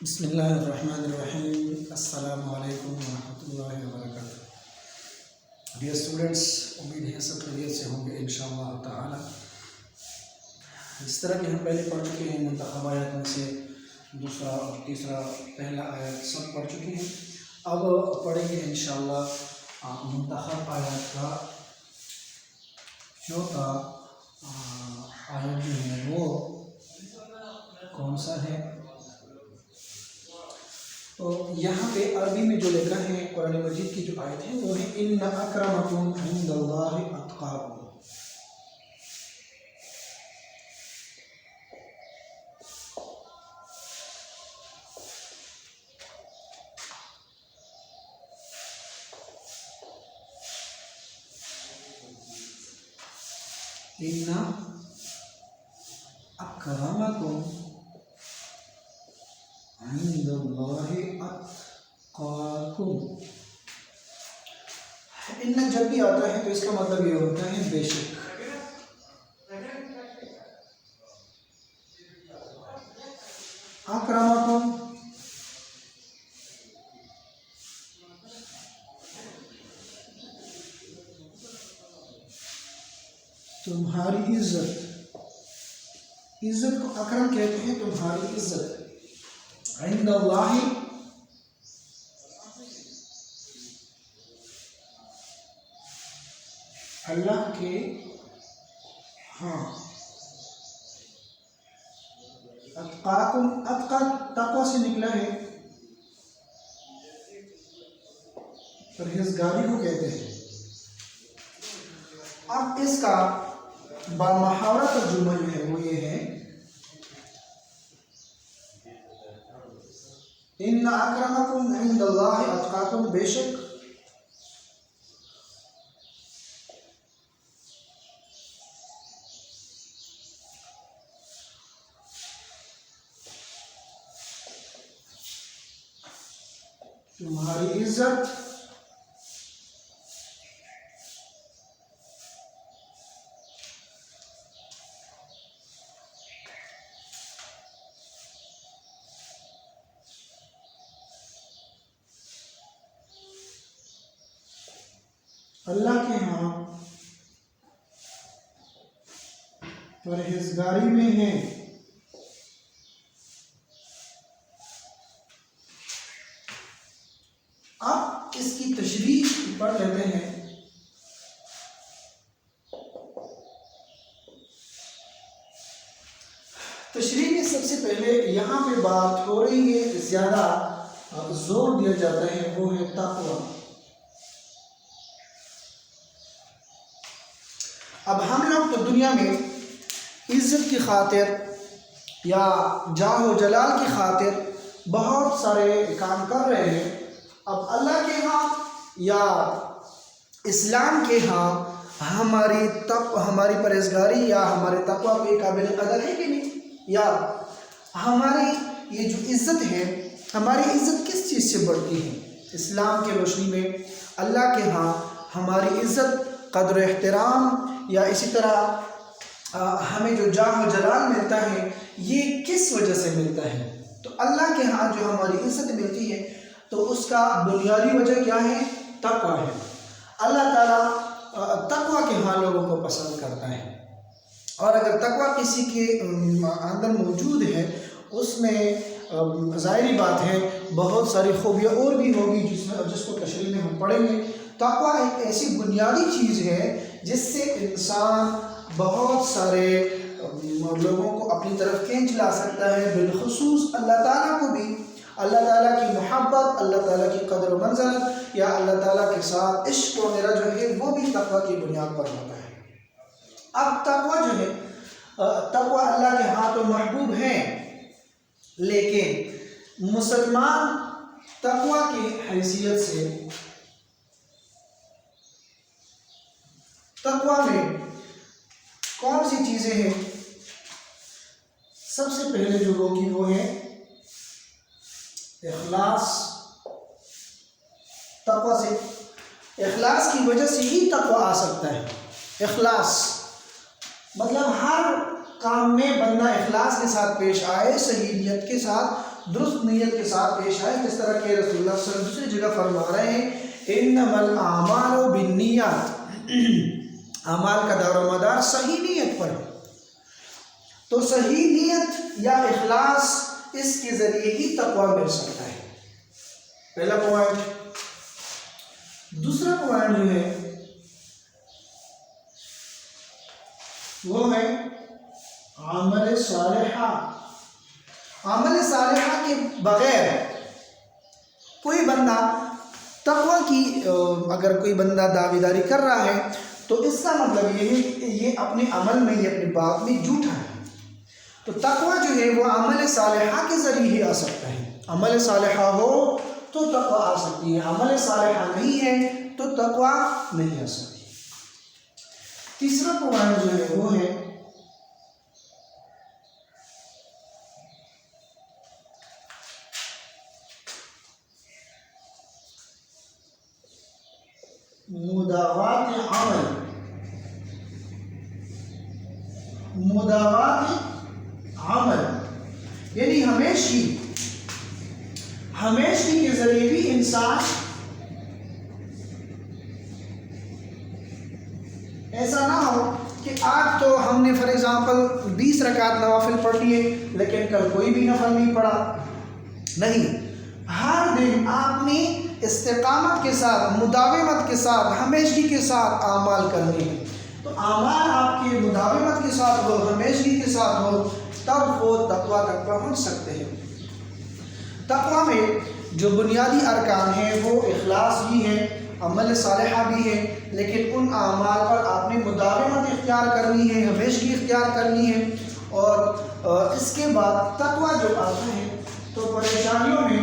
بسم اللہ الرحمن الرحیم۔ السلام علیکم ورحمۃ اللہ وبرکاتہ۔ ڈیئر اسٹوڈنٹس، امید ہے سب خیریت سے ہوں گے انشاءاللہ تعالی۔ جس طرح کہ ہم پہلے پڑھ چکے ہیں، منتخب آیات میں سے دوسرا اور تیسرا پہلا آیات سب پڑھ چکے ہیں۔ اب پڑھیں گے انشاءاللہ منتخب آیات کا چوتھا آیت جو ہے وہ کون سا ہے؟ تو یہاں پہ عربی میں جو لکھا ہے قرآن مجید کی جو آیت ہے وہ ہے ان اکرمکم عند اللہ اتقاکم۔ ان اکرمکم عند اللہ اتقاکم۔ ان جب بھی آتا ہے تو اس کا مطلب یہ ہوتا ہے بے شک۔ اکرمکم تمہاری عزت، عزت کو اکرم کہتے ہیں، تمہاری عزت عند اللہ اللہ کے ہاں۔ اتقاکم، اتقا تقوی سے نکلا ہے، پرہیزگاری کو کہتے ہیں۔ اب اس کا بامحاورہ ترجمہ جو ہے وہ یہ ہے ان اکرمکم عند اللہ اتقاکم، بے شک تمہاری عزت اللہ کے ہاں پرہیزگاری میں ہے۔ اب اس کی تشریح پڑھ لیتے ہیں۔ تشریح میں سب سے پہلے یہاں پہ بات ہو رہی ہے، زیادہ زور دیا جاتا ہے، وہ ہے تقوی۔ اب ہم لوگ تو دنیا میں عزت کی خاطر یا جاہ و جلال کی خاطر بہت سارے کام کر رہے ہیں۔ اب اللہ کے ہاں یا اسلام کے ہاں ہماری پرہیزگاری یا ہمارے تقوی کے قابل قدر ہے کہ نہیں؟ یا ہماری یہ جو عزت ہے، ہماری عزت کس چیز سے بڑھتی ہے؟ اسلام کے روشنی میں اللہ کے ہاں ہماری عزت، قدر و احترام یا اسی طرح ہمیں جو جاہ و جلال ملتا ہے یہ کس وجہ سے ملتا ہے؟ تو اللہ کے ہاں جو ہماری عزت ملتی ہے تو اس کا بنیادی وجہ کیا ہے؟ تقوی ہے۔ اللہ تعالیٰ تقوی کے ہاں لوگوں کو پسند کرتا ہے، اور اگر تقوی کسی کے اندر موجود ہے اس میں ظاہری بات ہے بہت ساری خوبیاں اور بھی ہوگی جس کو تشریح میں ہم پڑھیں گے۔ تقوی ایک ایسی بنیادی چیز ہے جس سے انسان بہت سارے لوگوں کو اپنی طرف کھینچ لا سکتا ہے، بالخصوص اللہ تعالیٰ کو بھی۔ اللہ تعالیٰ کی محبت، اللہ تعالیٰ کی قدر و منزلت یا اللہ تعالیٰ کے ساتھ عشق وغیرہ جو ہے وہ بھی تقوی کی بنیاد پر ہوتا ہے۔ اب تقوی جو ہے، تقوی اللہ کے ہاں تو محبوب ہے، لیکن مسلمان تقوی کی حیثیت سے تقوی میں کون سی چیزیں ہیں؟ سب سے پہلے جو روکی وہ ہے اخلاص۔ تقوی سے، اخلاص کی وجہ سے ہی تقوی آ سکتا ہے۔ اخلاص مطلب ہر کام میں بندہ اخلاص کے ساتھ پیش آئے، صحیح نیت کے ساتھ، درست نیت کے ساتھ پیش آئے، جس طرح کہ رسول اللہ صلی اللہ علیہ وسلم دوسری جگہ فرما رہے ہیں انما الاعمال بالنیات، اعمال کا دار و مدار صحیح نیت پر ہے۔ تو صحیح نیت یا اخلاص، اس کے ذریعے ہی تقویٰ مل سکتا ہے، پہلا پوائنٹ۔ دوسرا پوائنٹ جو ہے وہ ہے عمل صالحہ۔ عمل صالحہ کے بغیر کوئی بندہ تقویٰ کی اگر کوئی بندہ دعویداری کر رہا ہے تو اس کا مطلب یہ ہے کہ یہ اپنے عمل میں، یہ اپنی بات میں جھوٹا ہے۔ تو تقویٰ جو ہے وہ عمل صالحہ کے ذریعے ہی آ سکتا ہے۔ عمل صالحہ ہو تو تقویٰ آ سکتی ہے، عمل صالحہ نہیں ہے تو تقویٰ نہیں آ سکتی۔ تیسرا پوائنٹ جو ہے وہ ہے مداوات عمل، مداوات عمل، یعنی ہمیشگی کے ذریعے بھی انسان ایسا نہ ہو کہ آج تو ہم نے فار ایگزامپل 20 رکعت نوافل پڑھ لیے لیکن کل کوئی بھی نفل نہیں پڑھا، نہیں، ہر دن آپ نے استقامت کے ساتھ، مداومت کے ساتھ، ہمیشگی کے ساتھ اعمال کرنے ہیں۔ تو اعمال آپ کے مداومت کے ساتھ ہو، ہمیشگی کے ساتھ ہو، تب وہ تقویٰ تک پہنچ سکتے ہیں۔ تقویٰ میں جو بنیادی ارکان ہیں وہ اخلاص بھی ہے، عمل صالحہ بھی ہے، لیکن ان اعمال پر آپ نے مداومت اختیار کرنی ہے، ہمیشگی اختیار کرنی ہے۔ اور اس کے بعد تقویٰ جو آتا ہے تو پریشانیوں میں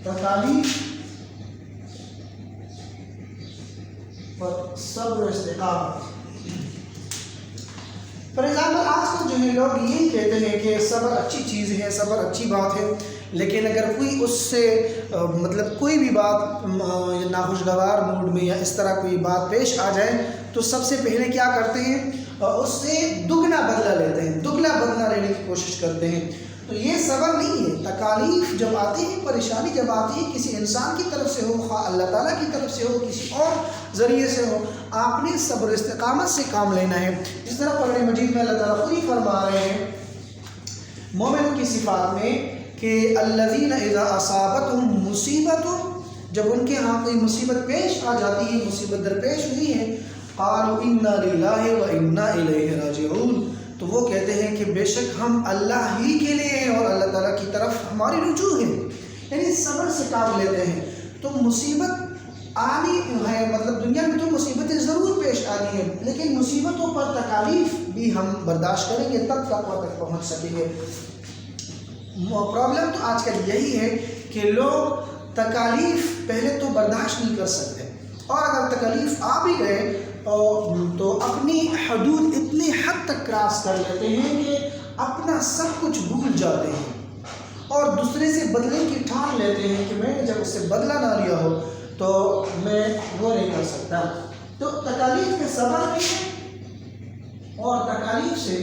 تکالیف اور صبر و استقامت۔ فار ایگزامپل آج کل جو ہے لوگ یہی کہتے ہیں کہ صبر اچھی چیز ہے، صبر اچھی بات ہے، لیکن اگر کوئی اس سے مطلب کوئی بھی بات ناخوشگوار موڈ میں یا اس طرح کوئی بات پیش آ جائے تو سب سے پہلے کیا کرتے ہیں، اس سے دگنا بدلہ لیتے ہیں، دگنا بدلہ لینے کی کوشش کرتے ہیں۔ تو یہ صبر نہیں ہے۔ تکالیف جب آتی ہے، پریشانی جب آتی ہے، کسی انسان کی طرف سے ہو، خواہ اللہ تعالیٰ کی طرف سے ہو، کسی اور ذریعے سے ہو، آپ نے صبر استقامت سے کام لینا ہے۔ اس طرح قرآن مجید میں اللہ تعالیٰ خود ہی فرما رہے ہیں مومنوں کی صفات میں کہ الذین اذا اصابتہم مصیبت، جب ان کے ہاں کوئی مصیبت پیش آ جاتی ہے، مصیبت درپیش ہوئی ہے، قالوا انا للہ و انا الیہ راجعون، تو وہ کہتے ہیں کہ بے شک ہم اللہ ہی کے لیے ہیں اور اللہ تعالیٰ کی طرف ہماری رجوع ہے، یعنی صبر سے کام لیتے ہیں۔ تو مصیبت آنی ہے، مطلب دنیا میں تو مصیبتیں ضرور پیش آنی ہیں، لیکن مصیبتوں پر تکالیف بھی ہم برداشت کریں گے تب تقویٰ تک پہنچ سکیں گے۔ پرابلم تو آج کل یہی ہے کہ لوگ تکالیف پہلے تو برداشت نہیں کر سکتے، اور اگر تکالیف آ بھی گئے تو اپنی حدود اتنی حد تک کراس کر لیتے ہیں کہ اپنا سب کچھ بھول جاتے ہیں اور دوسرے سے بدلے کی ٹھان لیتے ہیں کہ میں نے جب اس سے بدلہ نہ لیا ہو تو میں وہ نہیں کر سکتا۔ تو تکالیف میں صبر بھی ہے اور تکالیف سے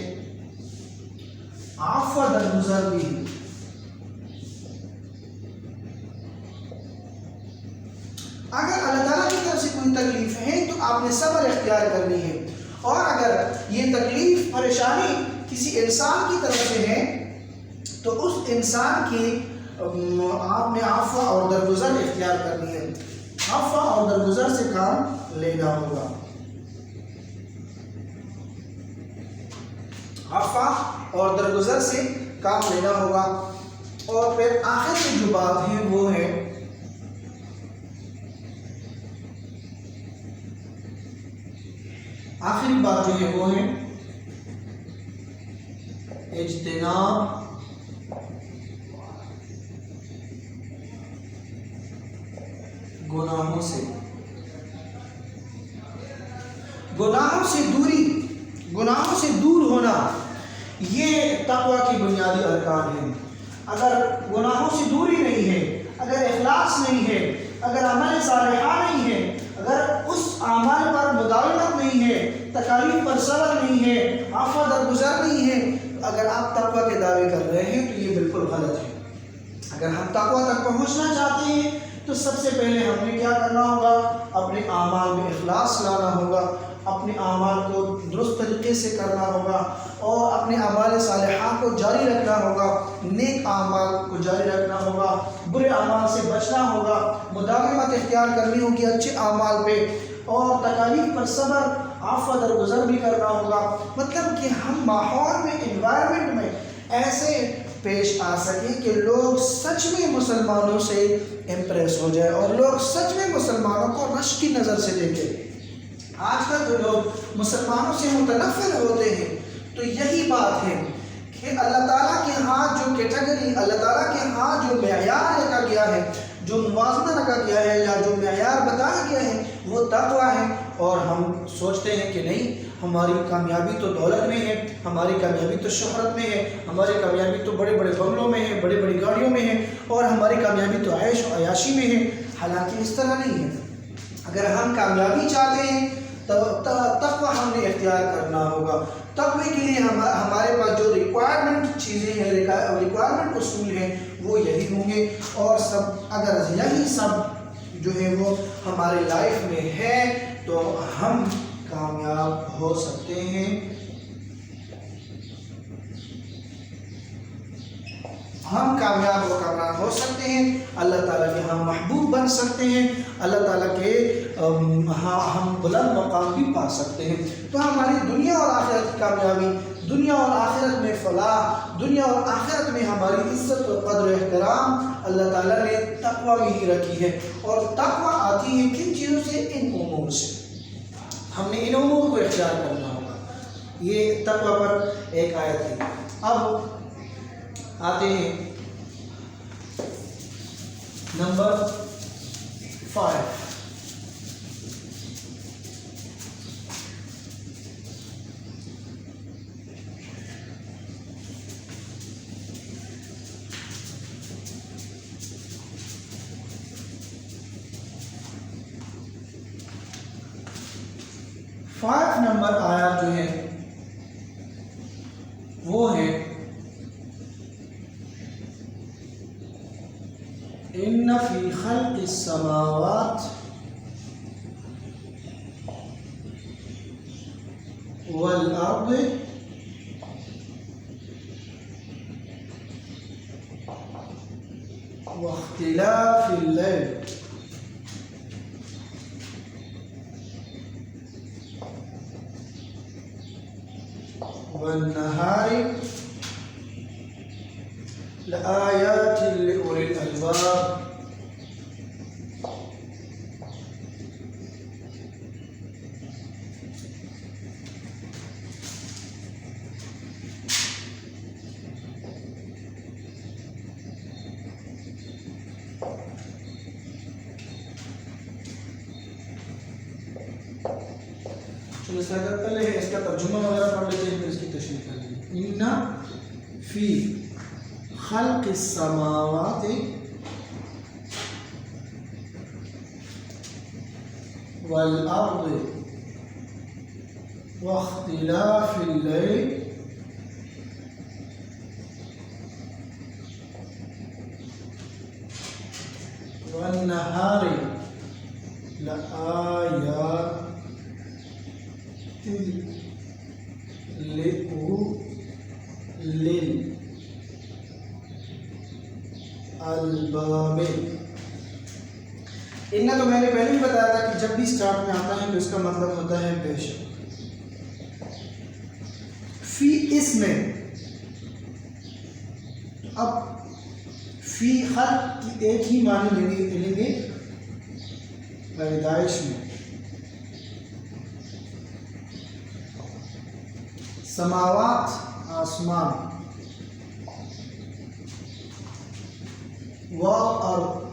عفو درگزر بھی ہے۔ اگر اللہ تعالیٰ کی طرف سے کوئی تکلیف ہے تو آپ نے صبر اختیار کرنی ہے، اور اگر یہ تکلیف پریشانی کسی انسان کی طرف سے ہے تو اس انسان کی آپ نے عفو اور درگزر اختیار کرنی ہے، عفو اور درگزر سے کام لینا ہوگا، عفو اور درگزر سے کام لینا ہوگا۔ اور پھر آخر میں جو بات ہے وہ ہے آخری بات جو ہے وہ ہے اجتناب گناہوں سے، گناہوں سے دوری، گناہوں سے دور ہونا، یہ تقویٰ کی بنیادی ارکان ہیں۔ اگر گناہوں سے دوری نہیں ہے، اگر اخلاص نہیں ہے، اگر عمل صالحہ نہیں ہے، اگر اس اعمال پر مداومت نہیں ہے، تکالیف پر صبر نہیں ہے، عفو درگزر نہیں ہے، اگر آپ تقویٰ کے دعوے کر رہے ہیں تو یہ بالکل غلط ہے۔ اگر ہم تقویٰ تک پہنچنا چاہتے ہیں تو سب سے پہلے ہم نے کیا کرنا ہوگا؟ اپنے اعمال میں اخلاص لانا ہوگا، اپنے اعمال کو درست طریقے سے کرنا ہوگا اور اپنے اعمال صالحہ کو جاری رکھنا ہوگا، نیک اعمال کو جاری رکھنا ہوگا، برے اعمال سے بچنا ہوگا، مداومت اختیار کرنی ہوگی اچھے اعمال پہ، اور تکالیف پر صبر عفو درگزر بھی کرنا ہوگا۔ مطلب کہ ہم ماحول میں، انوائرمنٹ میں ایسے پیش آ سکیں کہ لوگ سچ میں مسلمانوں سے امپریس ہو جائے اور لوگ سچ میں مسلمانوں کو رشک کی نظر سے دیکھیں۔ آج کل جو لوگ مسلمانوں سے متنفر ہوتے ہیں تو یہی بات ہے کہ اللہ تعالیٰ کے ہاں جو کیٹیگری، اللہ تعالیٰ کے ہاں جو معیار رکھا گیا ہے، جو موازنہ رکھا گیا ہے یا جو معیار بتایا گیا ہے وہ تقویٰ ہے، اور ہم سوچتے ہیں کہ نہیں، ہماری کامیابی تو دولت میں ہے، ہماری کامیابی تو شہرت میں ہے، ہماری کامیابی تو بڑے بڑے بنگلوں میں ہے، بڑی بڑی گاڑیوں میں ہے، اور ہماری کامیابی تو عیش و عیاشی میں ہے۔ حالانکہ اس طرح نہیں ہے۔ اگر ہم کامیابی چاہتے ہیں تو تقویٰ ہم نے اختیار کرنا ہوگا۔ تقوی کے لیے ہمارے پاس جو ریکوائرمنٹ چیزیں ہیں، ریکوائرمنٹ اصول ہیں، وہ یہی ہوں گے، اور اگر یہی سب جو ہے وہ ہمارے لائف میں ہے تو ہم کامیاب ہو سکتے ہیں۔ ہم کامیاب و کامیاب ہو سکتے ہیں، اللہ تعالیٰ کے ہم محبوب بن سکتے ہیں، اللہ تعالیٰ کے ہم بلند مقام بھی پا سکتے ہیں۔ تو ہماری دنیا اور آخرت کی کامیابی، دنیا اور آخرت میں فلاح، دنیا اور آخرت میں ہماری عزت و قدر و احترام اللہ تعالیٰ نے تقویٰ میں ہی رکھی ہے۔ اور تقویٰ آتی ہے کن چیزوں سے؟ ان امور سے۔ ہم نے ان امور کو اختیار کرنا ہوگا۔ یہ تقویٰ پر ایک آیت ہے۔ اب آتے ہیں نمبر 5۔ نمبر آیات جو ہے وہ ہے ان فی خلق السماوات والارض واختلاف الليل والنهار لآيات لأولي الألباب۔ اس کا پہلے اس کا ترجمہ وغیرہ پڑھ لیتے ہیں، پھر اس کی تشریح کر لیں گے۔ ان فی خلق السماوات والارض واختلاف الليل والنهار لآيات الباب۔ انہیں تو میں نے پہلے ہی بتایا تھا کہ جب بھی سٹارٹ میں آتا ہے تو اس کا مطلب ہوتا ہے بے شک۔ فی اس میں، اب فی خلق کی ایک ہی معنی لیں گے پیدائش میں، سماوات آسمان، والارض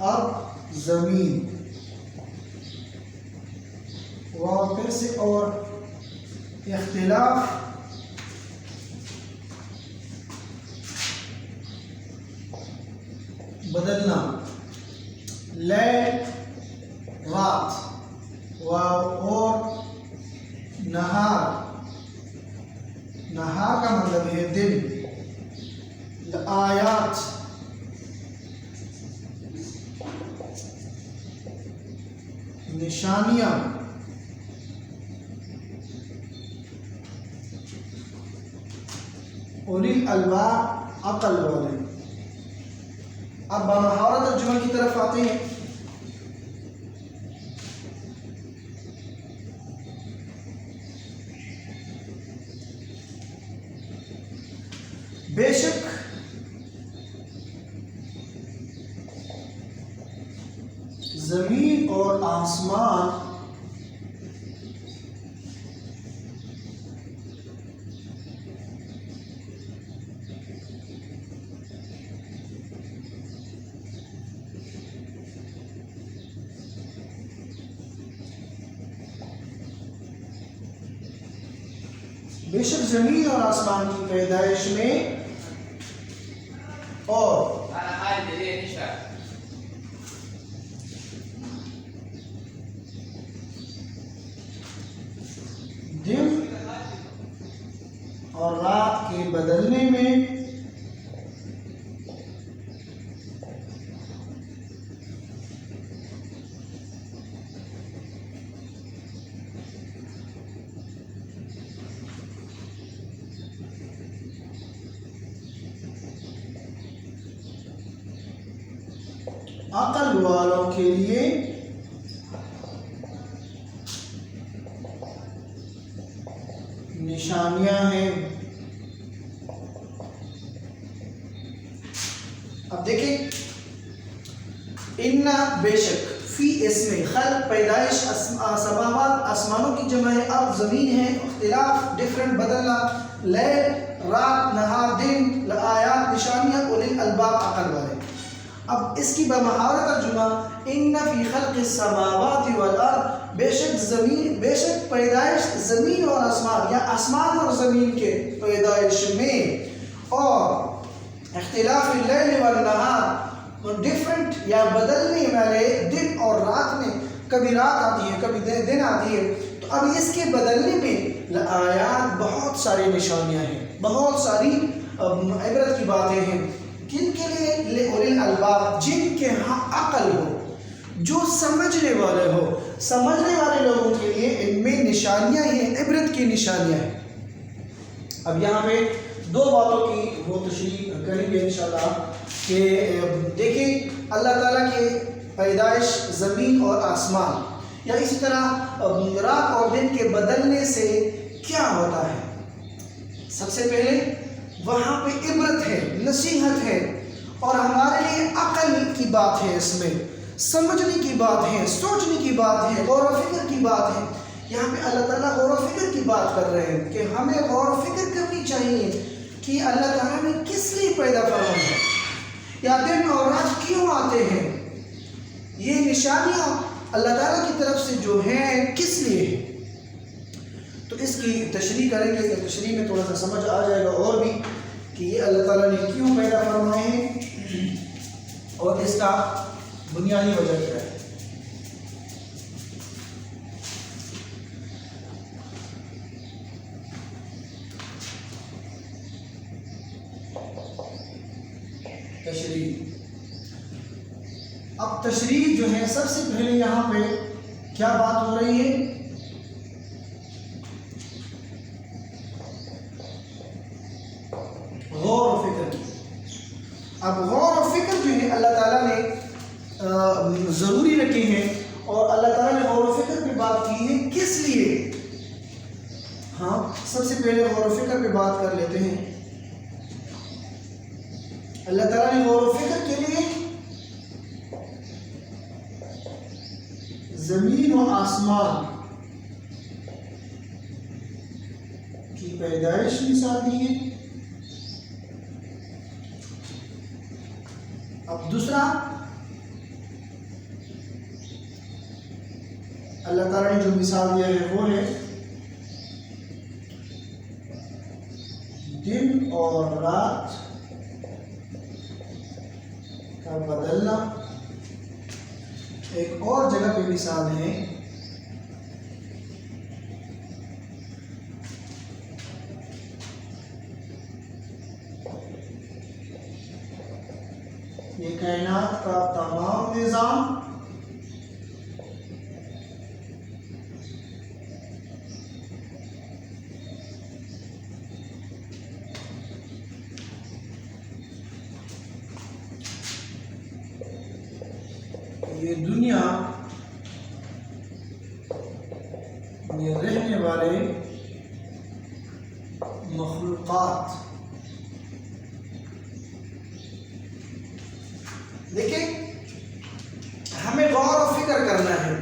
ارض زمین، پھر سے اور اختلاف بدلنا، لیل رات، اور نہار، نہار کا مطلب ہے دن، آیات نشانیاں، اولی الالباب عقل والے۔ اب بمحاورہ ترجمہ کی طرف آتے ہیں۔ بے شک زمین اور آسمان بے شک زمین اور آسمان کی پیدائش میں اور دن اور رات کے بدلنے میں عقل والوں کے لیے نشانیاں ہیں۔ اب دیکھیں، ان بے شک فی اس میں خلق پیدائش، سماوات آسمانوں کی جمع ہے، اب زمین ہے، اختلاف ڈفرنٹ بدلنا، لیل رات نہار دن، آیات نشانیاں، اولی الالباب عقل والے۔ اب اس کی بمحاورہ ترجمہ، ان فی خلق السماوات والارض، بے شک پیدائش زمین اور آسمان یا آسمان اور زمین کے پیدائش میں، اور اختلاف اللیل والنہار، ڈفرنٹ یا بدلنے والے دن اور رات میں، کبھی رات آتی ہے کبھی دن آتی ہے، تو اب اس کے بدلنے میں آیات بہت ساری نشانیاں ہیں، بہت ساری عبرت کی باتیں ہیں۔ کن کے لیے؟ لِأُولِي الْأَلْبَابِ، جن کے ہاں عقل ہو، جو سمجھنے والے ہو، سمجھنے والے لوگوں کے لیے ان میں نشانیاں ہیں، عبرت کی نشانیاں ہیں۔ اب یہاں پہ دو باتوں کی وہ تشریح کریں گے انشاءاللہ کہ دیکھیں اللہ تعالیٰ کے پیدائش زمین اور آسمان یا اسی طرح رات اور دن کے بدلنے سے کیا ہوتا ہے۔ سب سے پہلے وہاں پہ عبرت ہے، نصیحت ہے، اور ہمارے لیے عقل کی بات ہے، اس میں سمجھنے کی بات ہے، سوچنے کی بات ہے، غور و فکر کی بات ہے۔ یہاں پہ اللہ تعالیٰ غور و فکر کی بات کر رہے ہیں کہ ہمیں غور و فکر کرنی چاہیے کہ اللہ تعالیٰ نے کس لیے پیدا فرمایا ہے، یا دن اور رات کیوں آتے ہیں، یہ نشانیاں اللہ تعالیٰ کی طرف سے جو ہیں کس لیے ہیں۔ تو اس کی تشریح کریں گے، کہ تشریح میں تھوڑا سا سمجھ آ جائے گا اور بھی کہ یہ اللہ تعالیٰ نے کیوں پیدا فرمائے ہیں اور اس کا بنیادی وجہ کیا ہے۔ تشریح، اب تشریح جو ہے سب سے پہلے یہاں پہ کیا بات ہو رہی ہے، غور و فکر کی۔ اب غور و فکر جو ہے اللہ تعالیٰ نے ضروری رکھی ہیں، اور اللہ تعالیٰ نے غور و فکر پہ بات کی ہے کس لیے۔ ہاں، سب سے پہلے غور و فکر پہ بات کر لیتے ہیں۔ اللہ تعالیٰ نے غور و فکر کے لیے زمین و آسمان کی پیدائش مثال دی ہے۔ اب دوسرا، اللہ تعالیٰ نے جو مثال دیا ہے وہ ہے دن اور رات کا بدلنا، ایک اور جگہ پہ مثال ہے، یہ کائنات کا تمام نظام یہ دنیا میں رہنے والے مخلوقات، دیکھیں ہمیں غور و فکر کرنا ہے،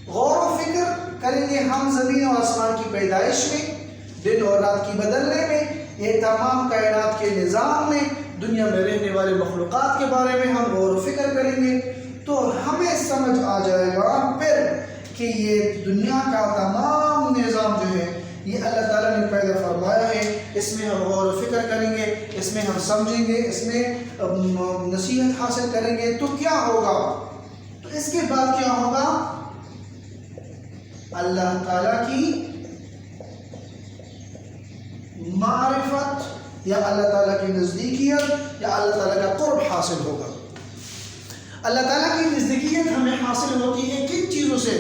غور و فکر کریں گے ہم زمین و آسمان کی پیدائش میں، دن اور رات کی بدلنے میں، یہ تمام کائنات کے نظام میں، دنیا میں رہنے والے مخلوقات کے بارے میں ہم غور و فکر کریں گے تو ہمیں سمجھ آ جائے گا پھر کہ یہ دنیا کا تمام نظام جو ہے یہ اللہ تعالیٰ نے پیدا فرمایا ہے، اس میں ہم غور و فکر کریں گے، اس میں ہم سمجھیں گے، اس میں نصیحت حاصل کریں گے تو کیا ہوگا؟ تو اس کے بعد کیا ہوگا؟ اللہ تعالیٰ کی معرفت یا اللہ تعالیٰ کی نزدیکیت یا اللہ تعالیٰ کا قرب حاصل ہوگا۔ اللہ تعالیٰ کی نزدیکیت ہمیں حاصل ہوتی ہے کن چیزوں سے؟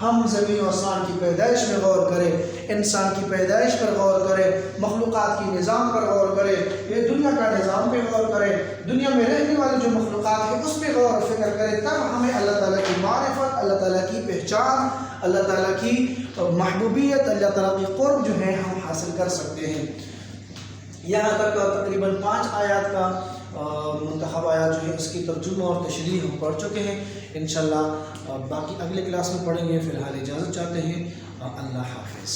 ہم زمین و آسمان کی پیدائش میں غور کریں، انسان کی پیدائش پر غور کریں، مخلوقات کی نظام پر غور کریں، یہ دنیا کا نظام پہ غور کریں، دنیا میں رہنے والے جو مخلوقات ہیں اس پہ غور و فکر کریں، تب ہمیں اللہ تعالیٰ کی معرفت، اللہ تعالیٰ کی پہچان، اللہ تعالیٰ کی محبوبیت، اللہ تعالیٰ کی قرب جو ہے ہم حاصل کر سکتے ہیں۔ یہاں تک تقریباً 5 آیات کا منتخب آیات جو ہے اس کی ترجمہ اور تشریح ہم پڑھ چکے ہیں، انشاءاللہ باقی اگلے کلاس میں پڑھیں گے۔ فی الحال اجازت چاہتے ہیں، اللہ حافظ۔